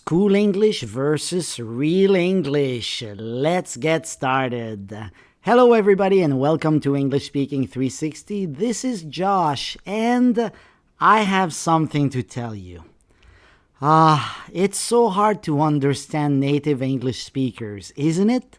School English versus real English. Let's get started. Hello, everybody, and welcome to English Speaking 360. This is Josh, and I have something to tell you. It's so hard to understand native English speakers, isn't it?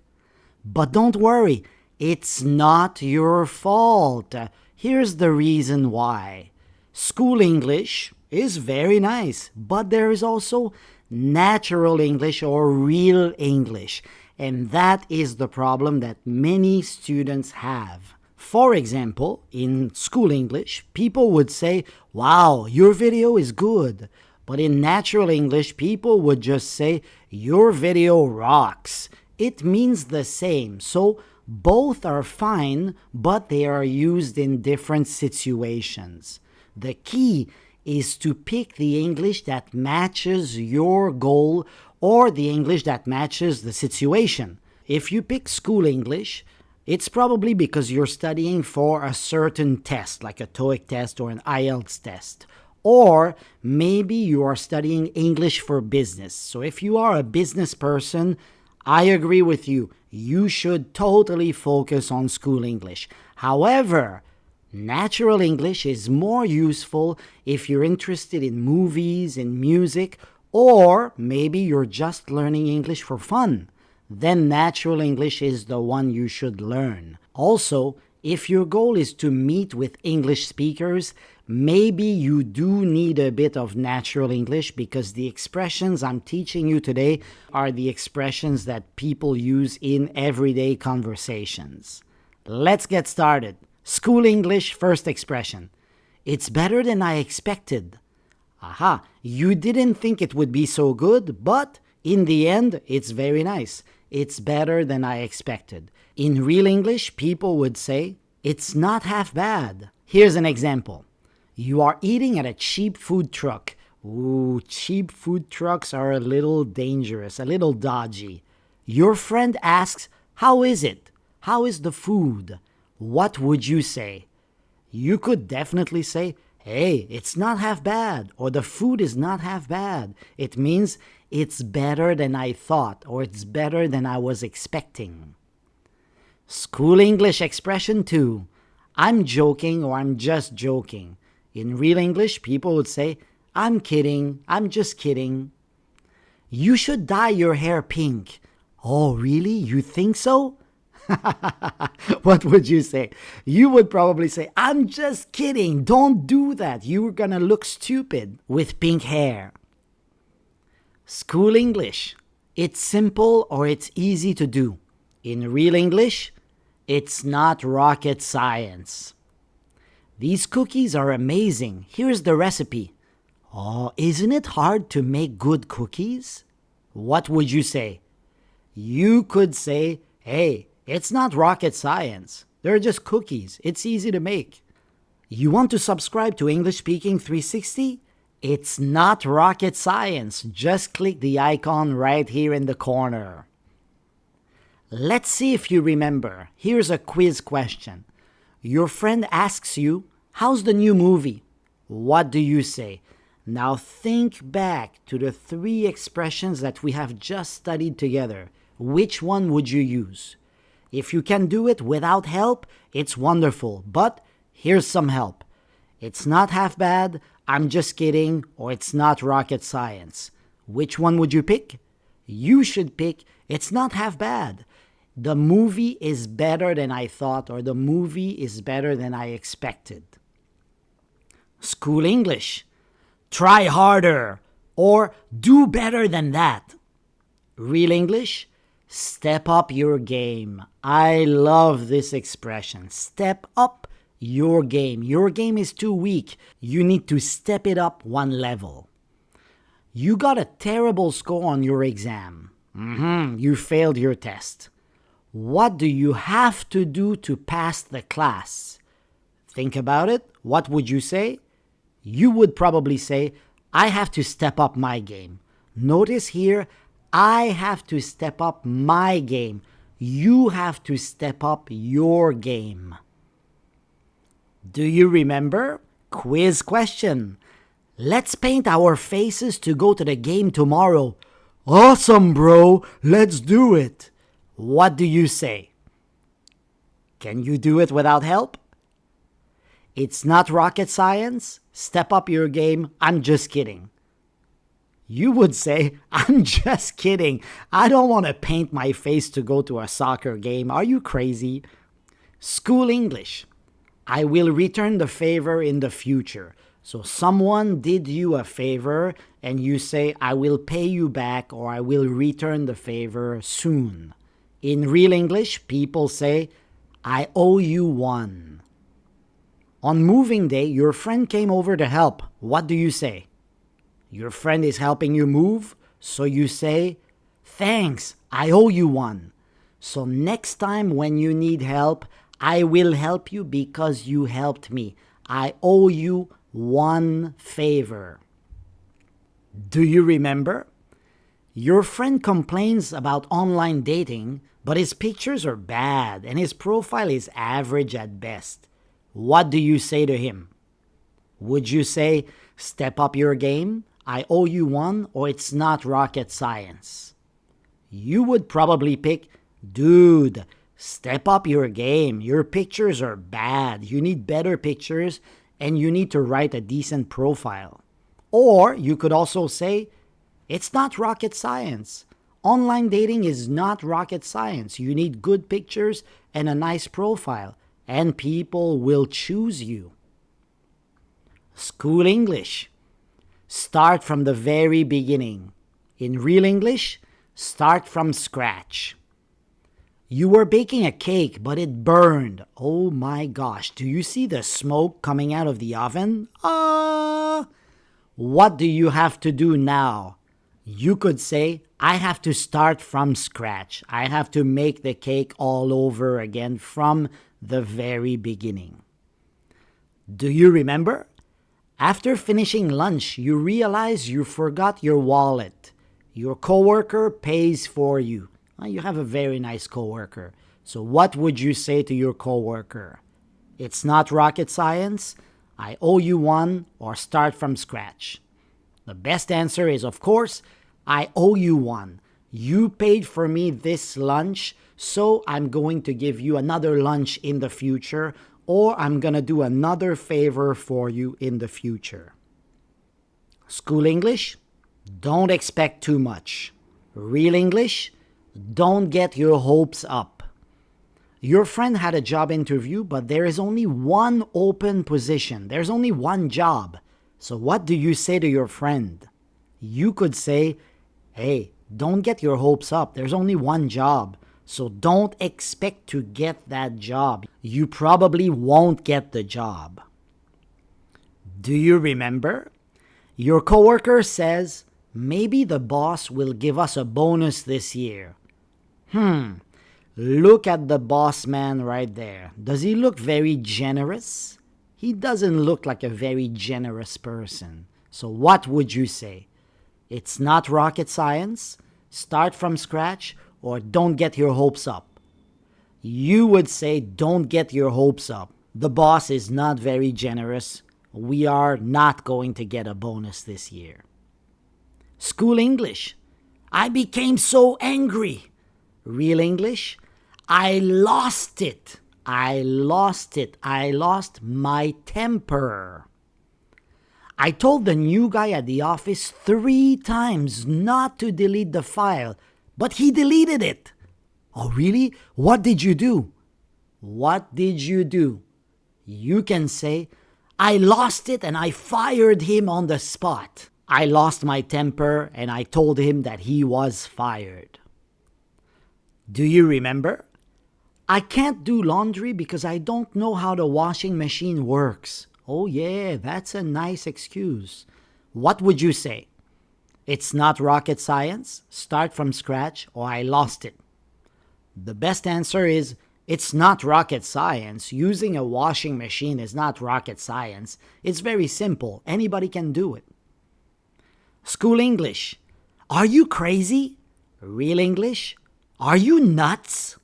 But don't worry, it's not your fault. Here's the reason why. School English is very nice, but there is also natural English or real English, and that is the problem that many students have. For example, in school English, people would say, "Wow, your video is good." But in natural English, people would just say, "Your video rocks." It means the same, so both are fine, but they are used in different situations. The key is to pick the English that matches your goal or the English that matches the situation. If you pick school English, it's probably because you're studying for a certain test, like a TOEIC test or an IELTS test. Or maybe you are studying English for business. So if you are a business person, I agree with you. You should totally focus on school English. However, natural English is more useful if you're interested in movies, in music, or maybe you're just learning English for fun. Then natural English is the one you should learn. Also, if your goal is to meet with English speakers, maybe you do need a bit of natural English because the expressions I'm teaching you today are the expressions that people use in everyday conversations. Let's get started. School English first expression. It's better than I expected. Aha, you didn't think it would be so good, but in the end, it's very nice. It's better than I expected. In real English, people would say, it's not half bad. Here's an example. You are eating at a cheap food truck. Ooh, cheap food trucks are a little dangerous, a little dodgy. Your friend asks, how is it? How is the food? What would you say? You could definitely say, hey, it's not half bad, or the food is not half bad. It means it's better than I thought, or it's better than I was expecting. School English expression 2. I'm joking or I'm just joking. In real English, people would say, I'm kidding, I'm just kidding. You should dye your hair pink. Oh, really? You think so? What would you say? You would probably say, I'm just kidding. Don't do that. You're gonna look stupid with pink hair. School English. It's simple or it's easy to do. In real English, it's not rocket science. These cookies are amazing. Here's the recipe. Oh, isn't it hard to make good cookies? What would you say? You could say, hey, it's not rocket science. They're just cookies. It's easy to make. You want to subscribe to English Speaking 360? It's not rocket science. Just click the icon right here in the corner. Let's see if you remember. Here's a quiz question. Your friend asks you, how's the new movie? What do you say? Now think back to the 3 expressions that we have just studied together. Which one would you use? If you can do it without help, it's wonderful, but here's some help. It's not half bad, I'm just kidding, or it's not rocket science. Which one would you pick? You should pick, it's not half bad. The movie is better than I thought, or the movie is better than I expected. School English. Try harder, or do better than that. Real English. Step up your game. I love this expression. Step up your game. Your game is too weak. You need to step it up one level. You got a terrible score on your exam. You failed your test. What do you have to do to pass the class? Think about it. What would you say? You would probably say, I have to step up my game. Notice here, I have to step up my game. You have to step up your game. Do you remember? Quiz question. Let's paint our faces to go to the game tomorrow. Awesome, bro. Let's do it. What do you say? Can you do it without help? It's not rocket science. Step up your game. I'm just kidding. You would say, I'm just kidding. I don't want to paint my face to go to a soccer game. Are you crazy? School English. I will return the favor in the future. So someone did you a favor and you say, I will pay you back or I will return the favor soon. In real English, people say, I owe you one. On moving day, your friend came over to help. What do you say? Your friend is helping you move, so you say, thanks, I owe you one. So next time when you need help, I will help you because you helped me. I owe you one favor. Do you remember? Your friend complains about online dating, but his pictures are bad and his profile is average at best. What do you say to him? Would you say, step up your game, I owe you one, or it's not rocket science? You would probably pick, dude, step up your game. Your pictures are bad. You need better pictures and you need to write a decent profile. Or you could also say, it's not rocket science. Online dating is not rocket science. You need good pictures and a nice profile, and people will choose you. School English. Start from the very beginning. In real English, start from scratch. You were baking a cake, but it burned. Oh my gosh, do you see the smoke coming out of the oven? What do you have to do now? You could say, I have to start from scratch. I have to make the cake all over again from the very beginning. Do you remember? After finishing lunch, you realize you forgot your wallet. Your coworker pays for you. You have a very nice coworker. So what would you say to your coworker? It's not rocket science. I owe you one, or start from scratch. The best answer is, of course, I owe you one. You paid for me this lunch, so I'm going to give you another lunch in the future, or I'm going to do another favor for you in the future. School English, don't expect too much. Real English, don't get your hopes up. Your friend had a job interview, but there is only one open position. There's only one job. So what do you say to your friend? You could say, hey, don't get your hopes up. There's only one job. So don't expect to get that job. You probably won't get the job. Do you remember? Your coworker says, maybe the boss will give us a bonus this year. Look at the boss man right there. Does he look very generous? He doesn't look like a very generous person. So what would you say? It's not rocket science. Start from scratch, or don't get your hopes up. You would say, don't get your hopes up. The boss is not very generous. We are not going to get a bonus this year. School English. I became so angry. Real English. I lost it. I lost my temper. I told the new guy at the office 3 times not to delete the file, but he deleted it. Oh, really? What did you do? What did you do? You can say, I lost it and I fired him on the spot. I lost my temper and I told him that he was fired. Do you remember? I can't do laundry because I don't know how the washing machine works. Oh yeah, that's a nice excuse. What would you say? It's not rocket science, start from scratch, or I lost it. The best answer is, it's not rocket science. Using a washing machine is not rocket science. It's very simple. Anybody can do it. School English. Are you crazy? Real English. Are you nuts?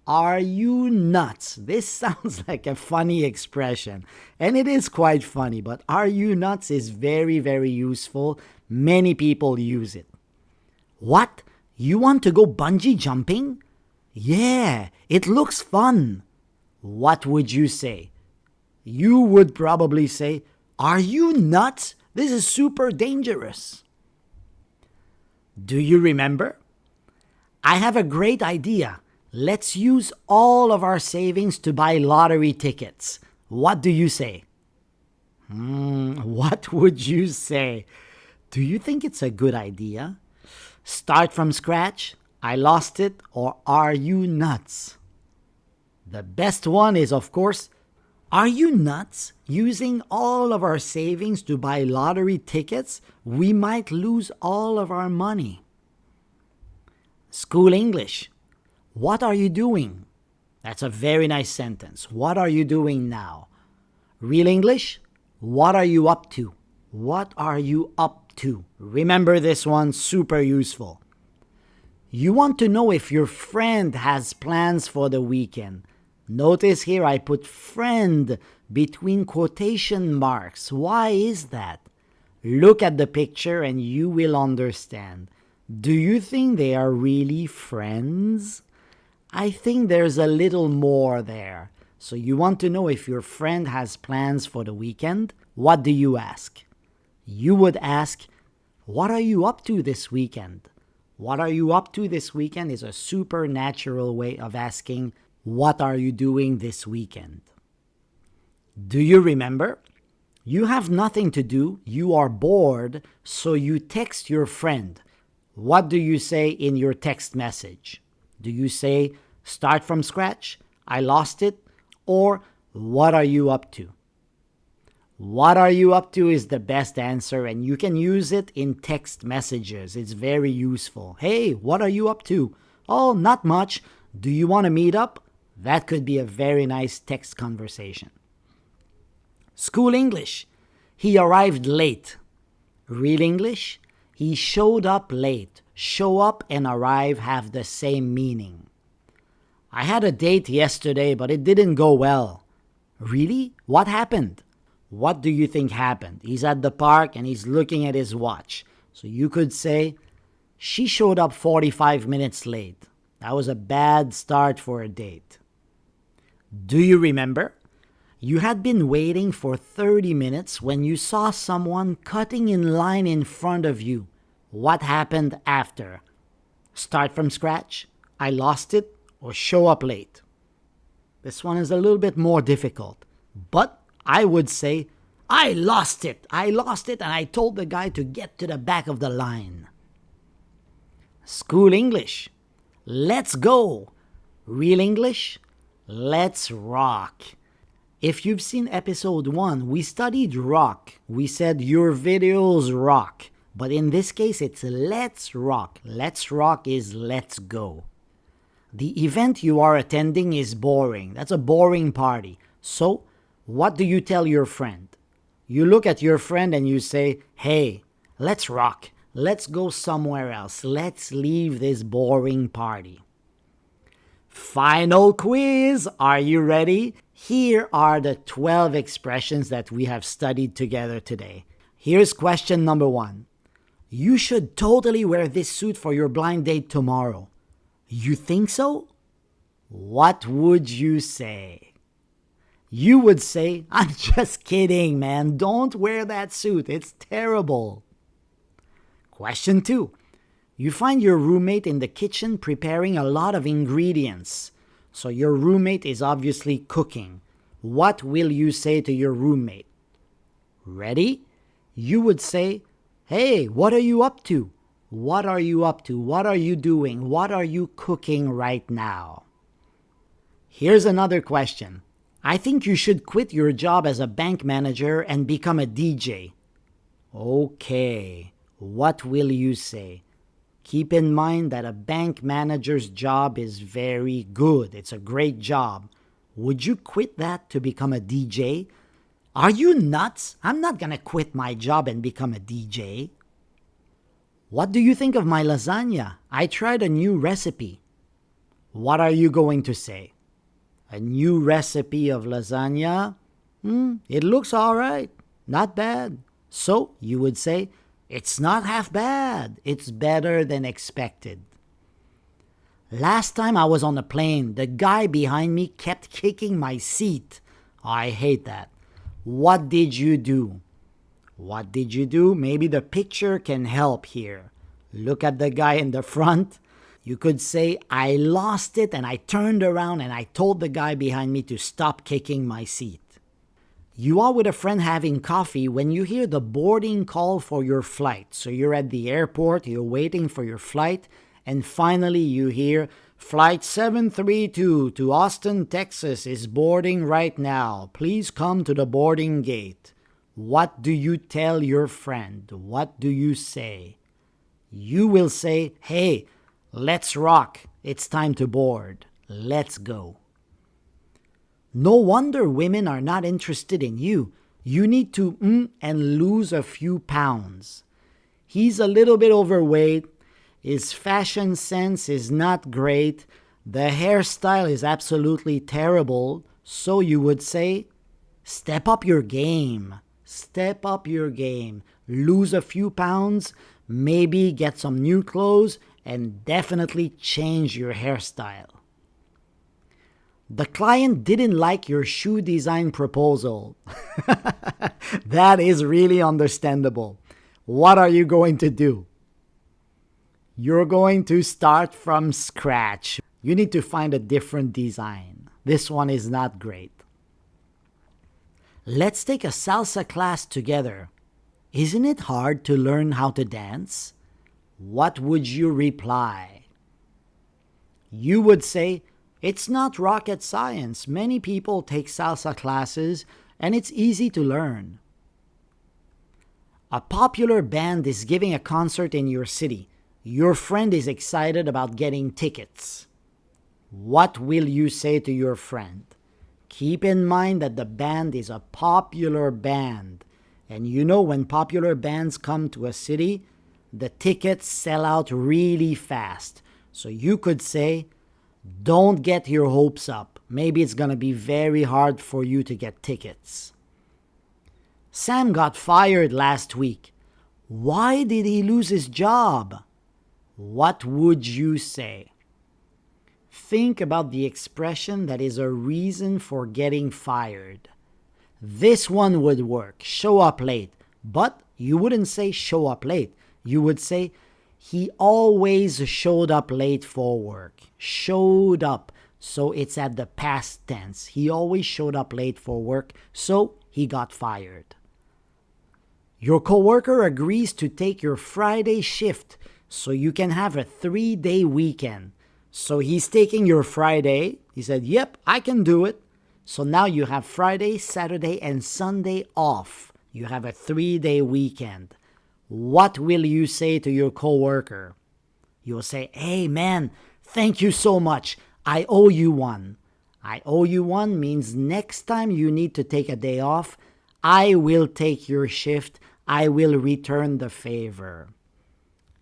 Are you nuts? This sounds like a funny expression, and it is quite funny, but are you nuts is very, very useful. Many people use it. What? You want to go bungee jumping? Yeah, it looks fun. What would you say? You would probably say, are you nuts? This is super dangerous. Do you remember? I have a great idea. Let's use all of our savings to buy lottery tickets. What do you say? What would you say? Do you think it's a good idea? Start from scratch? I lost it, or are you nuts? The best one is, of course, are you nuts? Using all of our savings to buy lottery tickets, we might lose all of our money. School English. What are you doing? That's a very nice sentence. What are you doing now? Real English. What are you up to? What are you up to? Remember this one, super useful. You want to know if your friend has plans for the weekend. Notice here I put friend between quotation marks. Why is that? Look at the picture and you will understand. Do you think they are really friends? I think there's a little more there. So you want to know if your friend has plans for the weekend? What do you ask? You would ask, what are you up to this weekend? What are you up to this weekend is a super natural way of asking, what are you doing this weekend? Do you remember? You have nothing to do, you are bored, so you text your friend. What do you say in your text message? Do you say, start from scratch? I lost it? Or, what are you up to? What are you up to is the best answer, and you can use it in text messages. It's very useful. Hey, what are you up to? Oh, not much. Do you want to meet up? That could be a very nice text conversation. School English. He arrived late. Real English. He showed up late. Show up and arrive have the same meaning. I had a date yesterday, but it didn't go well. Really? What happened? What do you think happened? He's at the park and he's looking at his watch. So you could say, she showed up 45 minutes late. That was a bad start for a date. Do you remember? You had been waiting for 30 minutes when you saw someone cutting in line in front of you. What happened after? Start from scratch? I lost it? Or show up late? This one is a little bit more difficult. But I would say, I lost it, and I told the guy to get to the back of the line. School English. Let's go. Real English. Let's rock. If you've seen episode 1, we studied rock. We said your videos rock. But in this case, it's let's rock. Let's rock is let's go. The event you are attending is boring. That's a boring party. So, what do you tell your friend? You look at your friend and you say, hey, let's rock. Let's go somewhere else. Let's leave this boring party. Final quiz. Are you ready? Here are the 12 expressions that we have studied together today. Here's question number 1. You should totally wear this suit for your blind date tomorrow. You think so? What would you say? You would say, I'm just kidding, man. Don't wear that suit. It's terrible. Question 2. You find your roommate in the kitchen preparing a lot of ingredients. So your roommate is obviously cooking. What will you say to your roommate? Ready? You would say, hey, what are you up to? What are you up to? What are you doing? What are you cooking right now? Here's another question. I think you should quit your job as a bank manager and become a DJ. Okay, what will you say? Keep in mind that a bank manager's job is very good. It's a great job. Would you quit that to become a DJ? Are you nuts? I'm not gonna quit my job and become a DJ. What do you think of my lasagna? I tried a new recipe. What are you going to say? A new recipe of lasagna? It looks all right. Not bad. So you would say, It's not half bad. It's better than expected. Last time I was on a plane, the guy behind me kept kicking my seat. I hate that. What did you do? What did you do? Maybe the picture can help here. Look at the guy in the front. You could say, I lost it and I turned around and I told the guy behind me to stop kicking my seat. You are with a friend having coffee when you hear the boarding call for your flight. So you're at the airport, you're waiting for your flight, and finally you hear, Flight 732 to Austin, Texas is boarding right now. Please come to the boarding gate. What do you tell your friend? What do you say? You will say, hey, let's rock. It's time to board. Let's go. No wonder women are not interested in you. You need to and lose a few pounds. He's a little bit overweight. His fashion sense is not great. The hairstyle is absolutely terrible. So you would say, step up your game. Step up your game. Lose a few pounds, maybe get some new clothes, and definitely change your hairstyle. The client didn't like your shoe design proposal. That is really understandable. What are you going to do? You're going to start from scratch. You need to find a different design. This one is not great. Let's take a salsa class together. Isn't it hard to learn how to dance? What would you reply? You would say, it's not rocket science. Many people take salsa classes and it's easy to learn. A popular band is giving a concert in your city. Your friend is excited about getting tickets. What will you say to your friend? Keep in mind that the band is a popular band. And you know when popular bands come to a city, the tickets sell out really fast. So you could say, don't get your hopes up. Maybe it's going to be very hard for you to get tickets. Sam got fired last week. Why did he lose his job? What would you say? Think about the expression that is a reason for getting fired. This one would work, show up late. But you wouldn't say show up late. You would say he always showed up late for work. Showed up. So it's at the past tense. He always showed up late for work, so he got fired. Your coworker agrees to take your Friday shift so you can have a 3-day weekend. So he's taking your Friday. He said, yep, I can do it. So now you have Friday, Saturday, and Sunday off. You have a 3-day weekend. What will you say to your coworker? You'll say, hey man, thank you so much. I owe you one. I owe you one means next time you need to take a day off, I will take your shift. I will return the favor.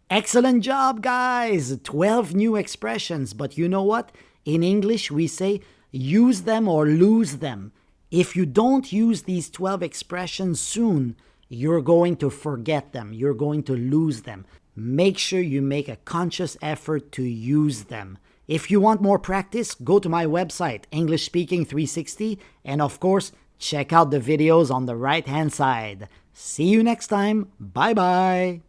Excellent job, guys! 12 new expressions, but you know what? In English, we say use them or lose them. If you don't use these 12 expressions soon, you're going to forget them. You're going to lose them. Make sure you make a conscious effort to use them. If you want more practice, go to my website, English Speaking 360, and of course, check out the videos on the right-hand side. See you next time. Bye-bye.